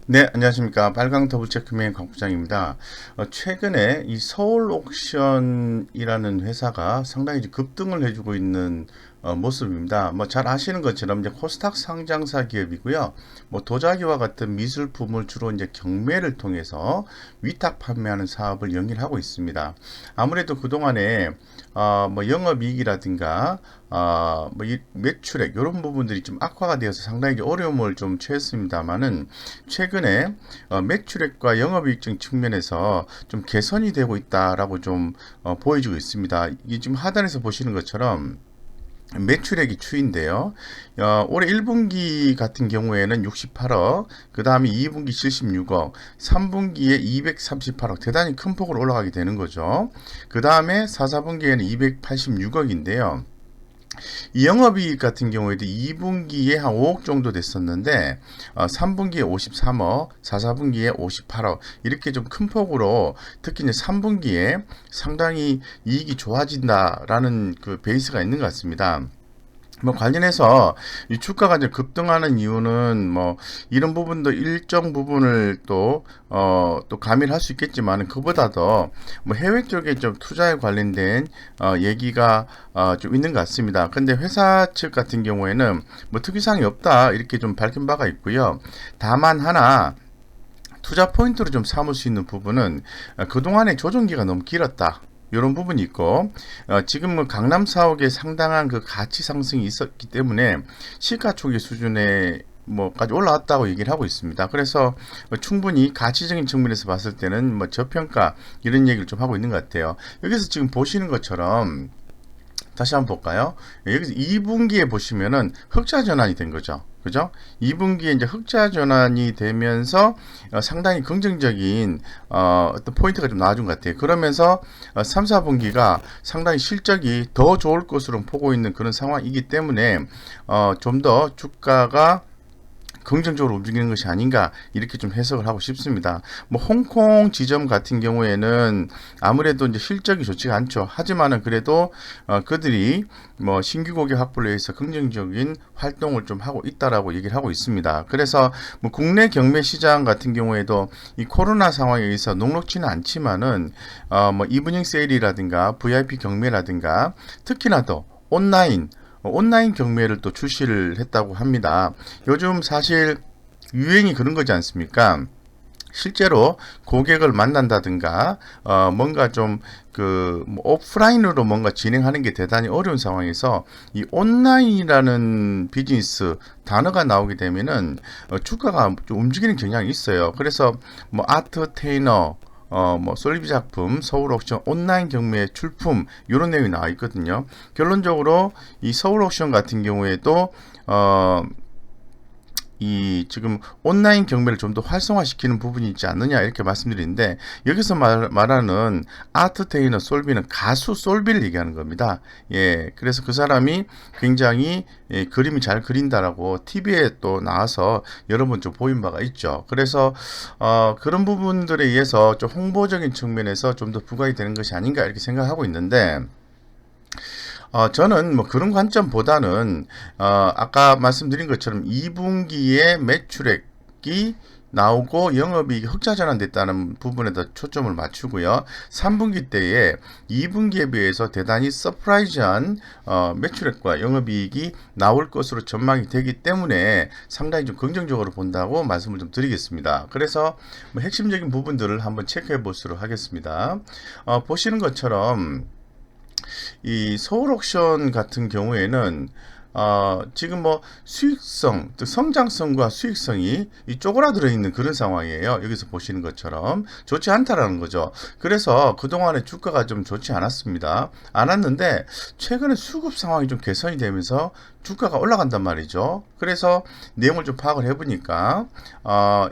네, 안녕하십니까. 빨강 더블체크맨 강 부장입니다. 최근에 이 서울 옥션이라는 회사가 상당히 이제 급등을 해주고 있는 모습입니다. 뭐 잘 아시는 것처럼 이제 코스닥 상장사 기업이고요. 뭐 도자기와 같은 미술품을 주로 이제 경매를 통해서 위탁 판매하는 사업을 영위하고 있습니다. 아무래도 그동안에 뭐 영업이익이라든가 뭐 매출액 이런 부분들이 좀 악화가 되어서 상당히 어려움을 좀 처했습니다만은 최근에 매출액과 영업이익 측면에서 좀 개선이 되고 있다라고 좀 보여지고 있습니다. 이 지금 하단에서 보시는 것처럼 매출액이 추인데요. 올해 1분기 같은 경우에는 68억, 그 다음에 2분기 76억, 3분기에 238억, 대단히 큰 폭으로 올라가게 되는 거죠. 그 다음에 4, 4분기에는 286억인데요. 이 영업이익 같은 경우에도 2분기에 한 5억 정도 됐었는데 3분기에 53억, 4, 4분기에 58억 이렇게 좀 큰 폭으로 특히 이제 3분기에 상당히 이익이 좋아진다라는 그 베이스가 있는 것 같습니다. 뭐 관련해서 이 주가가 이제 급등하는 이유는 뭐 이런 부분도 일정 부분을 또 가미를 할 수 있겠지만 그보다도 뭐 해외 쪽에 좀 투자에 관련된 얘기가 좀 있는 것 같습니다. 근데 회사 측 같은 경우에는 뭐 특이사항이 없다 이렇게 좀 밝힌 바가 있고요. 다만 하나 투자 포인트로 좀 삼을 수 있는 부분은 그동안의 조정기가 너무 길었다. 이런 부분이 있고 지금은 강남 사옥에 상당한 그 가치 상승이 있었기 때문에 시가총액 수준에 뭐까지 올라왔다고 얘기를 하고 있습니다. 그래서 충분히 가치적인 측면에서 봤을 때는 뭐 저평가 이런 얘기를 좀 하고 있는 것 같아요. 여기서 지금 보시는 것처럼 다시 한번 볼까요? 여기서 2분기에 보시면은 흑자 전환이 된 거죠. 그죠? 2분기에 이제 흑자 전환이 되면서 상당히 긍정적인 어떤 포인트가 좀 나와준 것 같아요. 그러면서 3, 4분기가 상당히 실적이 더 좋을 것으로 보고 있는 그런 상황이기 때문에 좀 더 주가가 긍정적으로 움직이는 것이 아닌가 이렇게 좀 해석을 하고 싶습니다. 뭐 홍콩 지점 같은 경우에는 아무래도 이제 실적이 좋지가 않죠. 하지만은 그래도 그들이 뭐 신규 고객 확보를 위해서 긍정적인 활동을 좀 하고 있다라고 얘기를 하고 있습니다. 그래서 뭐 국내 경매 시장 같은 경우에도 이 코로나 상황에 의해서 녹록지는 않지만은 뭐 이브닝 세일이라든가 VIP 경매라든가 특히나 더 온라인 경매를 또 출시를 했다고 합니다. 요즘 사실 유행이 그런 거지 않습니까? 실제로 고객을 만난다든가 뭔가 좀 뭐 오프라인으로 뭔가 진행하는 게 대단히 어려운 상황에서 이 온라인이라는 비즈니스 단어가 나오게 되면은 주가가 좀 움직이는 경향이 있어요. 그래서 뭐 아트테이너 뭐 솔리비 작품, 서울 옥션 온라인 경매 출품 이런 내용이 나와 있거든요. 결론적으로 이 서울 옥션 같은 경우에도 이 지금 온라인 경매를 좀 더 활성화시키는 부분이 있지 않느냐 이렇게 말씀드리는데 여기서 말하는 아트테이너 솔비는 가수 솔비를 얘기하는 겁니다. 예, 그래서 그 사람이 굉장히 그림이 잘 그린다라고 TV에 또 나와서 여러 번 좀 보인 바가 있죠. 그래서 그런 부분들에 의해서 좀 홍보적인 측면에서 좀 더 부각이 되는 것이 아닌가 이렇게 생각하고 있는데 저는 뭐 그런 관점보다는 아까 말씀드린 것처럼 2분기에 매출액이 나오고 영업이익이 흑자 전환됐다는 부분에 더 초점을 맞추고요. 3분기 때에 2분기에 비해서 대단히 서프라이즈한 매출액과 영업이익이 나올 것으로 전망이 되기 때문에 상당히 좀 긍정적으로 본다고 말씀을 좀 드리겠습니다. 그래서 뭐 핵심적인 부분들을 한번 체크해 보도록 하겠습니다. 보시는 것처럼 이 서울 옥션 같은 경우에는 지금 뭐 수익성, 즉 성장성과 수익성이 이 쪼그라들어 있는 그런 상황이에요. 여기서 보시는 것처럼 좋지 않다라는 거죠. 그래서 그동안에 주가가 좀 좋지 않았습니다. 않았는데 최근에 수급 상황이 좀 개선이 되면서 주가가 올라간단 말이죠. 그래서 내용을 좀 파악을 해보니까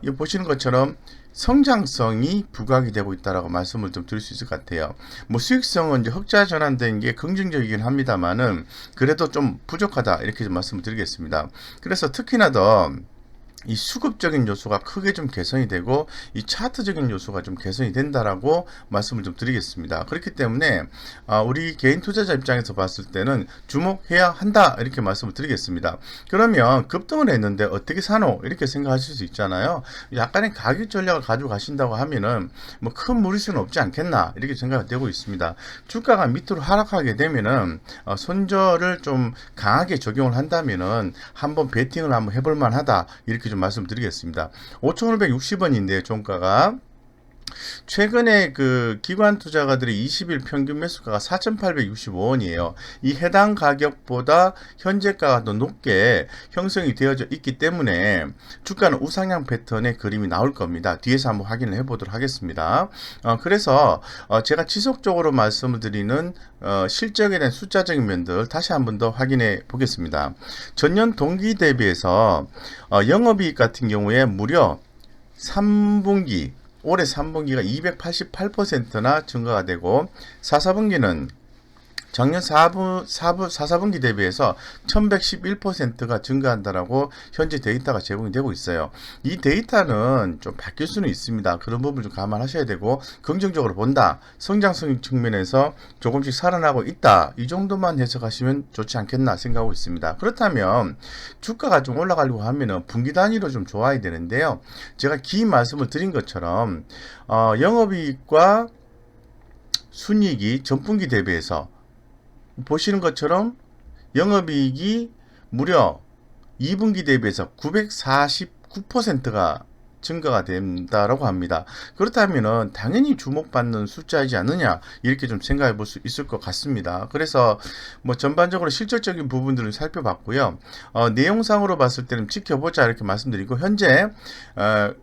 이 보시는 것처럼 성장성이 부각이 되고 있다라고 말씀을 좀 드릴 수 있을 것 같아요. 뭐 수익성은 이제 흑자 전환된 게 긍정적이긴 합니다만은 그래도 좀 부족하다 이렇게 좀 말씀을 드리겠습니다. 그래서 특히나 더 이 수급적인 요소가 크게 좀 개선이 되고 이 차트적인 요소가 좀 개선이 된다라고 말씀을 좀 드리겠습니다. 그렇기 때문에 우리 개인 투자자 입장에서 봤을 때는 주목해야 한다 이렇게 말씀을 드리겠습니다. 그러면 급등을 했는데 어떻게 사노 이렇게 생각하실 수 있잖아요. 약간의 가격 전략을 가지고 가신다고 하면은 뭐 큰 무리수는 없지 않겠나 이렇게 생각이 되고 있습니다. 주가가 밑으로 하락하게 되면은 손절을 좀 강하게 적용을 한다면은 한번 베팅을 한번 해볼 만하다 이렇게 좀 말씀드리겠습니다. 5,560원인데 종가가 최근에 그 기관 투자가들의 20일 평균 매수가가 4,865원이에요. 이 해당 가격보다 현재가가 더 높게 형성이 되어져 있기 때문에 주가는 우상향 패턴의 그림이 나올 겁니다. 뒤에서 한번 확인을 해보도록 하겠습니다. 그래서 제가 지속적으로 말씀을 드리는 실적에 대한 숫자적인 면들 다시 한번 더 확인해 보겠습니다. 전년 동기 대비해서 영업이익 같은 경우에 무려 3분기 올해 3분기가 288%나 증가가 되고 4, 4분기는 작년 4분기 대비해서 1111%가 증가한다라고 현재 데이터가 제공이 되고 있어요. 이 데이터는 좀 바뀔 수는 있습니다. 그런 부분을 좀 감안하셔야 되고 긍정적으로 본다. 성장성 측면에서 조금씩 살아나고 있다. 이 정도만 해석하시면 좋지 않겠나 생각하고 있습니다. 그렇다면 주가가 좀 올라가려고 하면은 분기 단위로 좀 좋아야 되는데요. 제가 긴 말씀을 드린 것처럼 영업이익과 순이익이 전분기 대비해서 보시는 것처럼 영업이익이 무려 2분기 대비해서 949%가 증가가 된다라고 합니다. 그렇다면은 당연히 주목받는 숫자이지 않느냐 이렇게 좀 생각해 볼 수 있을 것 같습니다. 그래서 뭐 전반적으로 실질적인 부분들을 살펴봤고요. 내용상으로 봤을 때는 지켜보자 이렇게 말씀드리고 현재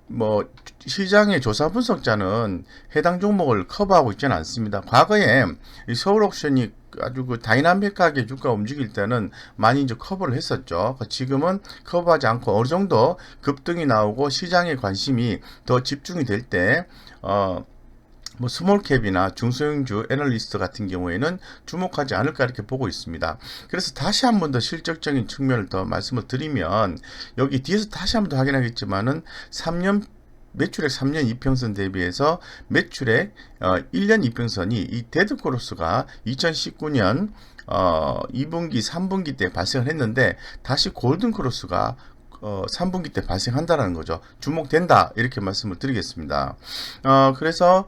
뭐 시장의 조사 분석자는 해당 종목을 커버하고 있지는 않습니다. 과거에 이 서울옥션이 아주 그 다이나믹하게 주가 움직일 때는 많이 이제 커버를 했었죠. 지금은 커버하지 않고 어느 정도 급등이 나오고 시장의 관심이 더 집중이 될 때, 뭐 스몰캡이나 중소형주 애널리스트 같은 경우에는 주목하지 않을까 이렇게 보고 있습니다. 그래서 다시 한 번 더 실적적인 측면을 더 말씀을 드리면 여기 뒤에서 다시 한 번 더 확인하겠지만은 3년 매출액 3년 이평선 대비해서 매출액 1년 이평선이 이 데드크로스가 2019년 2분기, 3분기 때 발생을 했는데 다시 골든크로스가 3분기 때 발생한다라는 거죠. 주목된다 이렇게 말씀을 드리겠습니다. 그래서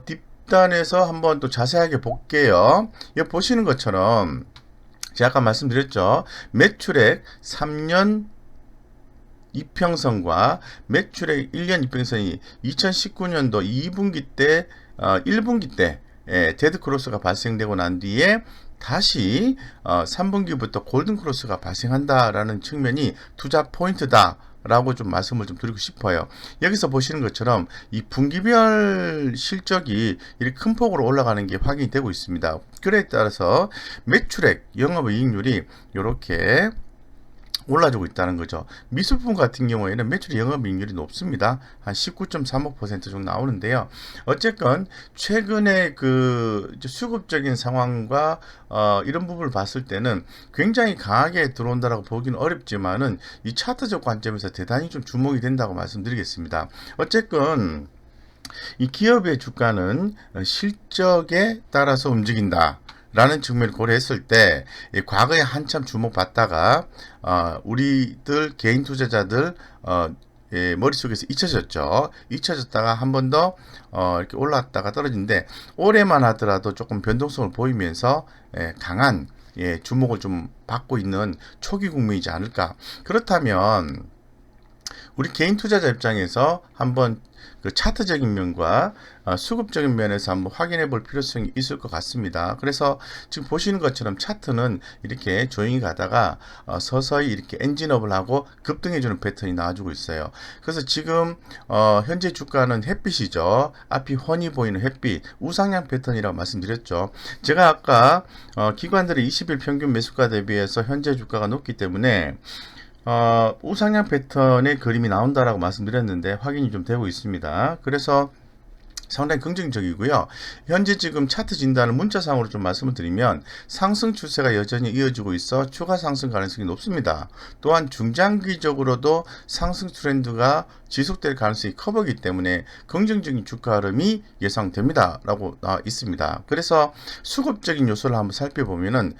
뒷단에서 한번 또 자세하게 볼게요. 여기 보시는 것처럼 제가 아까 말씀드렸죠. 매출액 3년 이평선과 매출액 1년 이평선이 2019년도 2분기 때 1분기 때 데드크로스가 발생되고 난 뒤에 다시 3분기부터 골든크로스가 발생한다라는 측면이 투자 포인트다 라고 좀 말씀을 좀 드리고 싶어요. 여기서 보시는 것처럼 이 분기별 실적이 이렇게 큰 폭으로 올라가는 게 확인이 되고 있습니다. 그에 따라서 매출액, 영업이익률이 이렇게 올라주고 있다는 거죠. 미술품 같은 경우에는 매출 영업이익률이 높습니다. 한 19.35% 정도 나오는데요. 어쨌건 최근에 그 수급적인 상황과 이런 부분을 봤을 때는 굉장히 강하게 들어온다라고 보기는 어렵지만은 이 차트적 관점에서 대단히 좀 주목이 된다고 말씀드리겠습니다. 어쨌건 이 기업의 주가는 실적에 따라서 움직인다. 라는 측면을 고려했을 때 과거에 한참 주목받다가 우리들 개인 투자자들 머릿속에서 잊혀졌죠. 잊혀졌다가 한 번 더 이렇게 올라왔다가 떨어지는데 올해만 하더라도 조금 변동성을 보이면서 강한 주목을 좀 받고 있는 초기 국면이지 않을까. 그렇다면 우리 개인 투자자 입장에서 한번 그 차트적인 면과 수급적인 면에서 한번 확인해 볼 필요성이 있을 것 같습니다. 그래서 지금 보시는 것처럼 차트는 이렇게 조용히 가다가 서서히 이렇게 엔진업을 하고 급등해 주는 패턴이 나와주고 있어요. 그래서 지금 현재 주가는 햇빛이죠. 앞이 훤히 보이는 햇빛 우상향 패턴이라고 말씀드렸죠. 제가 아까 기관들의 20일 평균 매수가 대비해서 현재 주가가 높기 때문에 우상향 패턴의 그림이 나온다라고 말씀드렸는데 확인이 좀 되고 있습니다. 그래서 상당히 긍정적이고요. 현재 지금 차트 진단을 문자상으로 좀 말씀을 드리면 상승 추세가 여전히 이어지고 있어 추가 상승 가능성이 높습니다. 또한 중장기적으로도 상승 트렌드가 지속될 가능성이 커 보이기 때문에 긍정적인 주가 흐름이 예상됩니다. 라고 나와 있습니다. 그래서 수급적인 요소를 한번 살펴보면은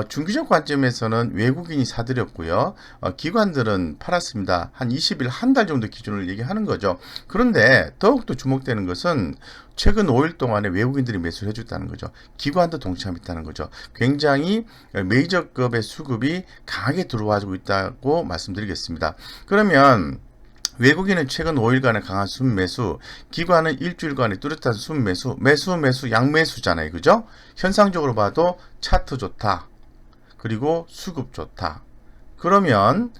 중기적 관점에서는 외국인이 사들였고요. 기관들은 팔았습니다. 한 20일 한 달 정도 기준을 얘기하는 거죠. 그런데 더욱더 주목되는 것은 최근 5일 동안에 외국인들이 매수를 해줬다는 거죠. 기관도 동참했다는 거죠. 굉장히 메이저급의 수급이 강하게 들어와주고 있다고 말씀드리겠습니다. 그러면 외국인은 최근 5일간의 강한 순매수, 기관은 일주일간의 뚜렷한 순매수, 매수, 양매수잖아요. 그죠? 현상적으로 봐도 차트 좋다. 그리고 수급 좋다. 그러면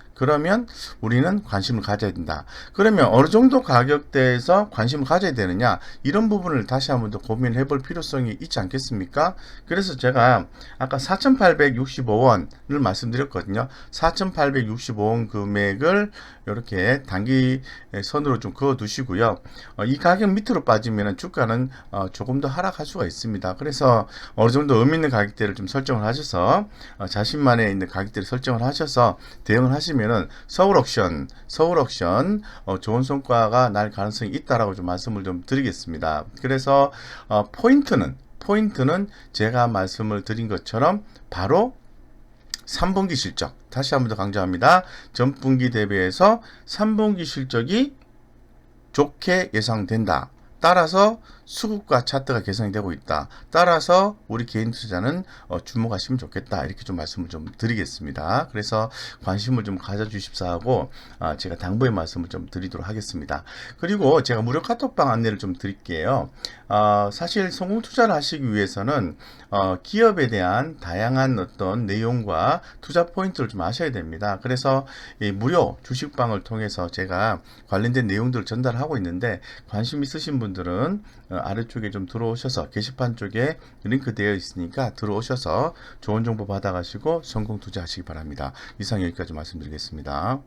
우리는 관심을 가져야 된다. 그러면 어느 정도 가격대에서 관심을 가져야 되느냐, 이런 부분을 다시 한번 더 고민해 볼 필요성이 있지 않겠습니까? 그래서 제가 아까 4,865원을 말씀드렸거든요. 4,865원 금액을 이렇게 단기 선으로 좀 그어 두시고요. 이 가격 밑으로 빠지면 주가는 조금 더 하락할 수가 있습니다. 그래서 어느 정도 의미 있는 가격대를 좀 설정을 하셔서 자신만의 있는 가격대를 설정을 하셔서 대응을 하시면은 서울 옥션 좋은 성과가 날 가능성이 있다라고 좀 말씀을 좀 드리겠습니다. 그래서 포인트는 제가 말씀을 드린 것처럼 바로 3분기 실적, 다시 한번 더 강조합니다. 전분기 대비해서 3분기 실적이 좋게 예상된다. 따라서 수급과 차트가 개선이 되고 있다. 따라서 우리 개인 투자는 주목하시면 좋겠다. 이렇게 좀 말씀을 좀 드리겠습니다. 그래서 관심을 좀 가져주십사 하고 제가 당부의 말씀을 좀 드리도록 하겠습니다. 그리고 제가 무료 카톡방 안내를 좀 드릴게요. 사실 성공 투자를 하시기 위해서는 기업에 대한 다양한 어떤 내용과 투자 포인트를 좀 아셔야 됩니다. 그래서 이 무료 주식방을 통해서 제가 관련된 내용들을 전달하고 있는데 관심 있으신 분들은 아래쪽에 좀 들어오셔서 게시판 쪽에 링크 되어 있으니까 들어오셔서 좋은 정보 받아가시고 성공 투자하시기 바랍니다. 이상 여기까지 말씀드리겠습니다.